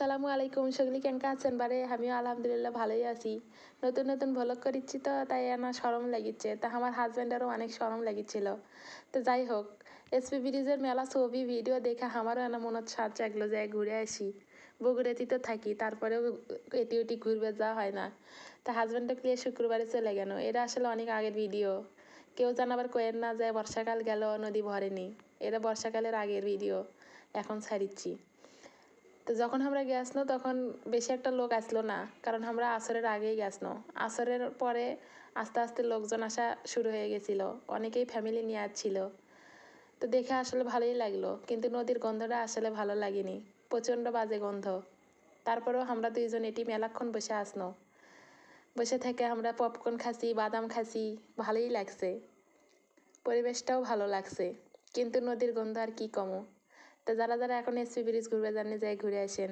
আসসালামু আলাইকুম, সকলে কেমন আছেন? বারে আমিও আলহামদুলিল্লাহ ভালোই আছি। নতুন নতুন ভ্লগ করিচ্ছি তো তাই আমার শরম লাগিচ্ছে, তা আমার হাজব্যান্ডেরও অনেক শরম লাগিচ্ছিল। তো যাই হোক, এসপি ব্রিজের মেলা ছবি ভিডিও দেখে আমারও এনা মনত সাজ জাগলো যে ঘুরে আসি। বগুড়াতেই তো থাকি, তারপরেও এটি ওটি ঘুরবে যাওয়া হয় না। তা হাজব্যান্ডকে নিয়ে শুক্রবারে চলে গেল। এটা আসলে অনেক আগের ভিডিও, কেউ যেন আবার কোয়েন না যায় বর্ষাকাল গেল নদী ভরেনি। এটা বর্ষাকালের আগের ভিডিও এখন ছাড়িচ্ছি। তো যখন আমরা গেছনো তখন বেশি একটা লোক আসলো না, কারণ আমরা আসরের আগেই গেছনো। আসরের পরে আস্তে আস্তে লোকজন আসা শুরু হয়ে গেছিল, অনেকেই ফ্যামিলি নিয়ে আসছিল। তো দেখে আসলে ভালোই লাগলো, কিন্তু নদীর গন্ধটা আসলে ভালো লাগেনি, প্রচণ্ড বাজে গন্ধ। তারপরেও আমরা দুইজন এটি মেলাক্ষণ বসে আসনো, বসে থেকে আমরা পপকর্ন খাসি, বাদাম খাসি, ভালোই লাগছে, পরিবেশটাও ভালো লাগছে। কিন্তু নদীর গন্ধ আর কি কমো। তো যারা যারা এখন এসপি ব্রিজ ঘুরবে জানে যাই ঘুরে আসেন।